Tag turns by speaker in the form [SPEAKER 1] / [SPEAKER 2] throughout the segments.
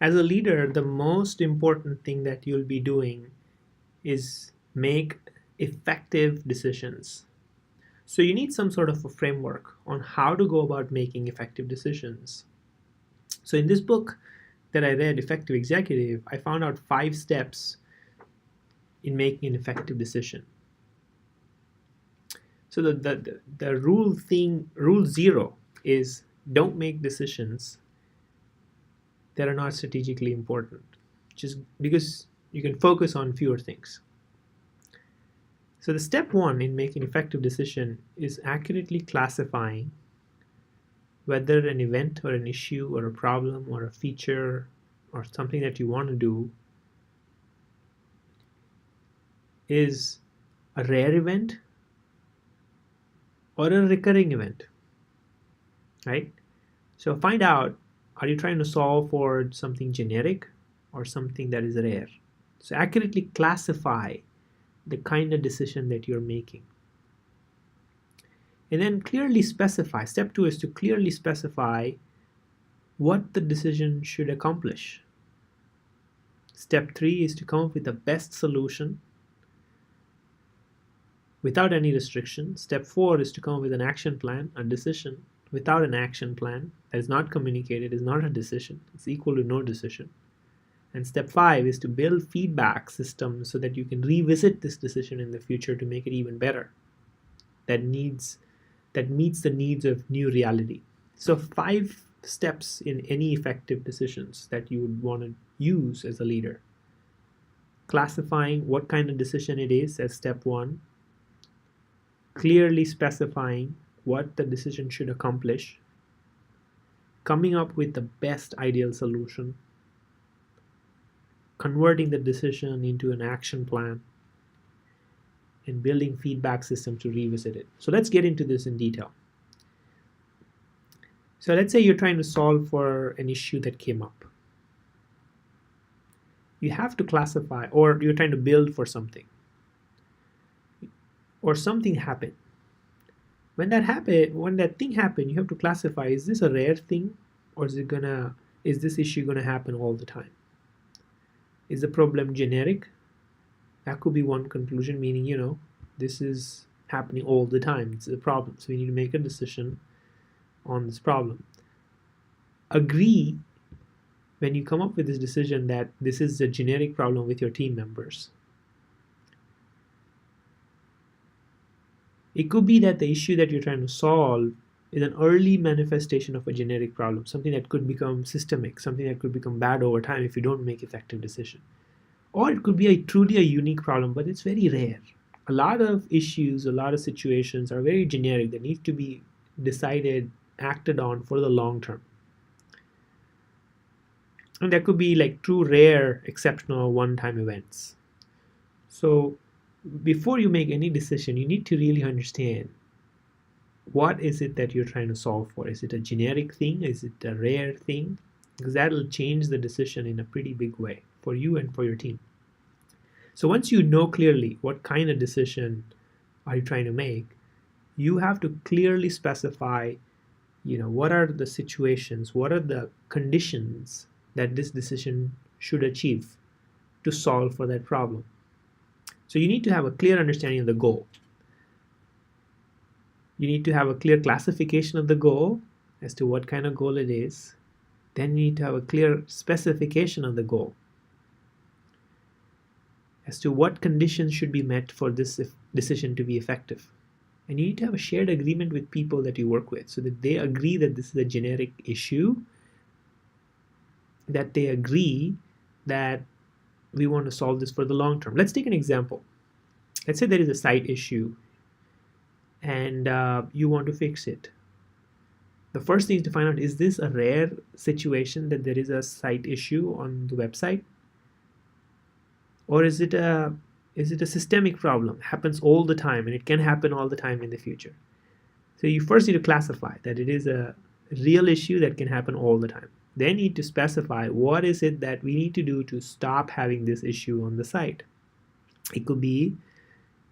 [SPEAKER 1] As a leader, the most important thing that you'll be doing is make effective decisions. So you need some sort of a framework on how to go about making effective decisions. So in this book that I read, Effective Executive, I found out 5 steps in making an effective decision. So the rule 0 is don't make decisions that are not strategically important, just because you can focus on fewer things. So the step 1 in making effective decision is accurately classifying whether an event or an issue or a problem or a feature or something that you want to do is a rare event or a recurring event, right? So find out, are you trying to solve for something generic or something that is rare? So accurately classify the kind of decision that you're making. And then clearly specify. Step 2 is to clearly specify what the decision should accomplish. Step 3 is to come up with the best solution without any restriction. Step 4 is to come up with an action plan. A decision without an action plan that is not communicated is not a decision. It's equal to no decision. And step 5 is to build feedback systems so that you can revisit this decision in the future to make it even better. That meets the needs of new reality. So 5 steps in any effective decisions that you would want to use as a leader. Classifying what kind of decision it is as step 1. Clearly specifying what the decision should accomplish. Coming up with the best ideal solution. Converting the decision into an action plan. And building feedback system to revisit it. So let's get into this in detail. So let's say you're trying to solve for an issue that came up. You have to classify, or you're trying to build for something, or something happened. When that thing happened, you have to classify, is this a rare thing, or is this issue gonna happen all the time? Is the problem generic? That could be one conclusion, meaning, this is happening all the time. It's a problem. So we need to make a decision on this problem. Agree when you come up with this decision that this is a generic problem with your team members. It could be that the issue that you're trying to solve is an early manifestation of a generic problem, something that could become systemic, something that could become bad over time if you don't make effective decision. Or it could be truly a unique problem, but it's very rare. A lot of issues, a lot of situations are very generic that need to be decided, acted on for the long term. And that could be like true rare, exceptional, one-time events. So before you make any decision, you need to really understand what is it that you're trying to solve for. Is it a generic thing? Is it a rare thing? Because that'll change the decision in a pretty big way for you and for your team. So once you know clearly what kind of decision are you trying to make, you have to clearly specify, what are the situations, what are the conditions that this decision should achieve to solve for that problem. So you need to have a clear understanding of the goal. You need to have a clear classification of the goal as to what kind of goal it is. Then you need to have a clear specification of the goal as to what conditions should be met for this decision to be effective. And you need to have a shared agreement with people that you work with so that they agree that this is a generic issue, that they agree that we want to solve this for the long term. Let's take an example. Let's say there is a site issue and you want to fix it. The first thing is to find out, is this a rare situation that there is a site issue on the website? Or is it a systemic problem? It happens all the time and it can happen all the time in the future. So you first need to classify that it is a real issue that can happen all the time. Then you need to specify what is it that we need to do to stop having this issue on the site. It could be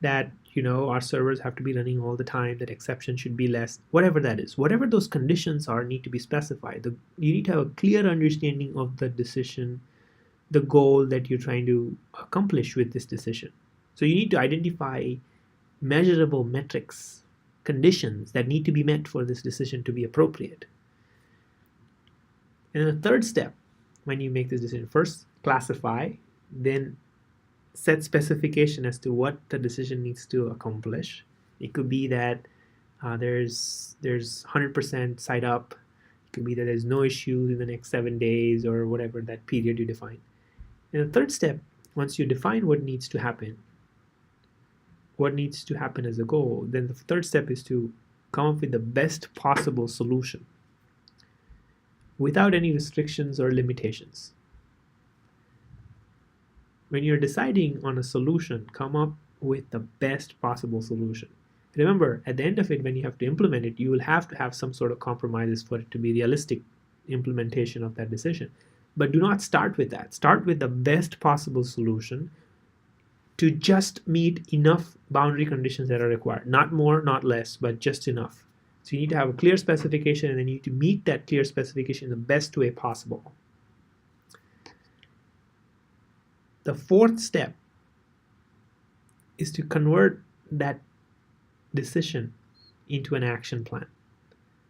[SPEAKER 1] that our servers have to be running all the time, that exception should be less, whatever that is. Whatever those conditions are need to be specified. You need to have a clear understanding of the decision, the goal that you're trying to accomplish with this decision. So you need to identify measurable metrics, conditions that need to be met for this decision to be appropriate. And the third step, when you make this decision, first classify, then set specification as to what the decision needs to accomplish. It could be that there's 100% site up. It could be that there's no issues in the next 7 days or whatever that period you define. And the third step, once you define what needs to happen as a goal, then the third step is to come up with the best possible solution without any restrictions or limitations. When you're deciding on a solution, come up with the best possible solution. Remember, at the end of it, when you have to implement it, you will have to have some sort of compromises for it to be realistic implementation of that decision. But do not start with that. Start with the best possible solution to just meet enough boundary conditions that are required. Not more, not less, but just enough. So you need to have a clear specification, and then you need to meet that clear specification in the best way possible. The fourth step is to convert that decision into an action plan.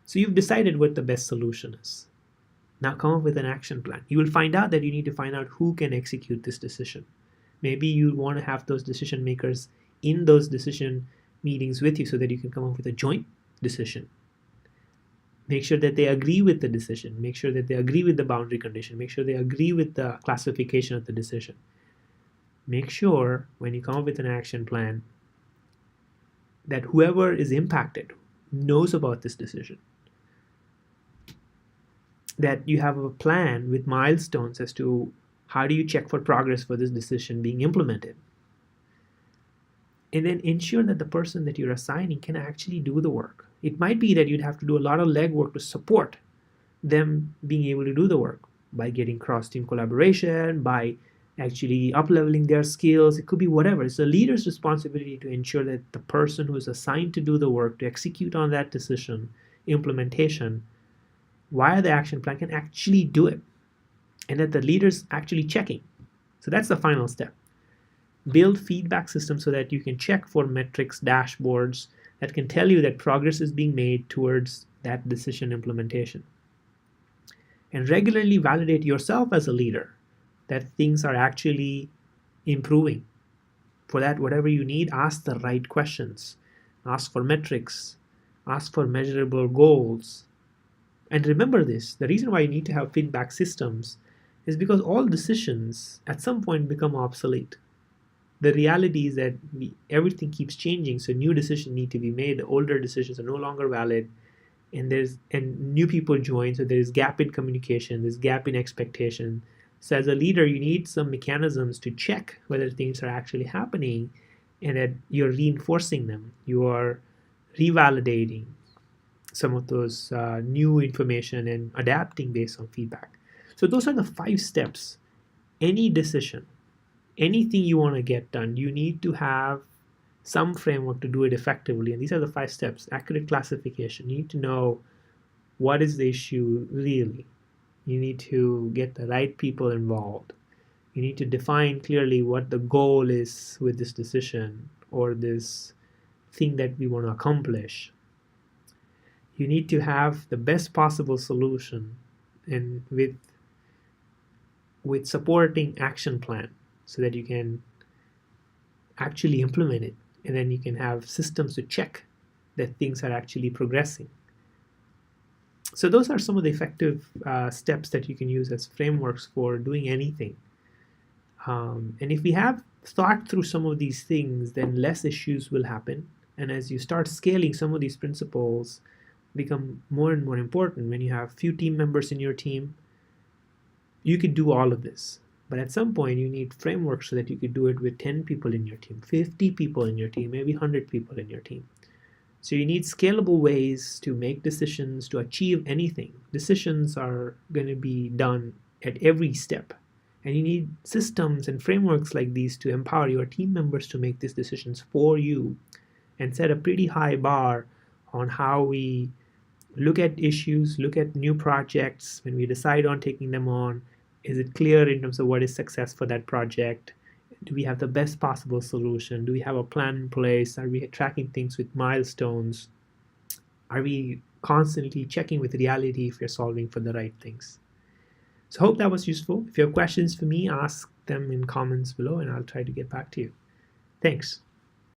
[SPEAKER 1] So you've decided what the best solution is. Now come up with an action plan. You will find out that you need to find out who can execute this decision. Maybe you want to have those decision makers in those decision meetings with you so that you can come up with a joint decision. Make sure that they agree with the decision. Make sure that they agree with the boundary condition. Make sure they agree with the classification of the decision. Make sure when you come up with an action plan that whoever is impacted knows about this decision. That you have a plan with milestones as to how do you check for progress for this decision being implemented. And then ensure that the person that you're assigning can actually do the work. It might be that you'd have to do a lot of legwork to support them being able to do the work by getting cross-team collaboration, by actually up-leveling their skills. It could be whatever. It's the leader's responsibility to ensure that the person who is assigned to do the work, to execute on that decision, implementation, via the action plan can actually do it. And that the leader's actually checking. So that's the final step. Build feedback systems so that you can check for metrics, dashboards that can tell you that progress is being made towards that decision implementation. And regularly validate yourself as a leader that things are actually improving. For that, whatever you need, ask the right questions. Ask for metrics. Ask for measurable goals. And remember this, the reason why you need to have feedback systems is because all decisions at some point become obsolete. The reality is that everything keeps changing, so new decisions need to be made. The older decisions are no longer valid, and new people join, so there's gap in communication, there's gap in expectation. So as a leader, you need some mechanisms to check whether things are actually happening and that you're reinforcing them. You are revalidating some of those new information and adapting based on feedback. So those are the 5 steps. Any decision, anything you want to get done, you need to have some framework to do it effectively. And these are the 5 steps. Accurate classification. You need to know what is the issue really. You need to get the right people involved. You need to define clearly what the goal is with this decision or this thing that we want to accomplish. You need to have the best possible solution and with supporting action plan so that you can actually implement it, and then you can have systems to check that things are actually progressing. So those are some of the effective steps that you can use as frameworks for doing anything. And if we have thought through some of these things, then less issues will happen. And as you start scaling, some of these principles become more and more important. When you have few team members in your team, you could do all of this. But at some point, you need frameworks so that you could do it with 10 people in your team, 50 people in your team, maybe 100 people in your team. So you need scalable ways to make decisions, to achieve anything. Decisions are going to be done at every step. And you need systems and frameworks like these to empower your team members to make these decisions for you and set a pretty high bar on how we look at issues, look at new projects. When we decide on taking them on, is it clear in terms of what is success for that project? Do we have the best possible solution? Do we have a plan in place? Are we tracking things with milestones? Are we constantly checking with reality if we're solving for the right things? So I hope that was useful. If you have questions for me, ask them in comments below and I'll try to get back to you. Thanks.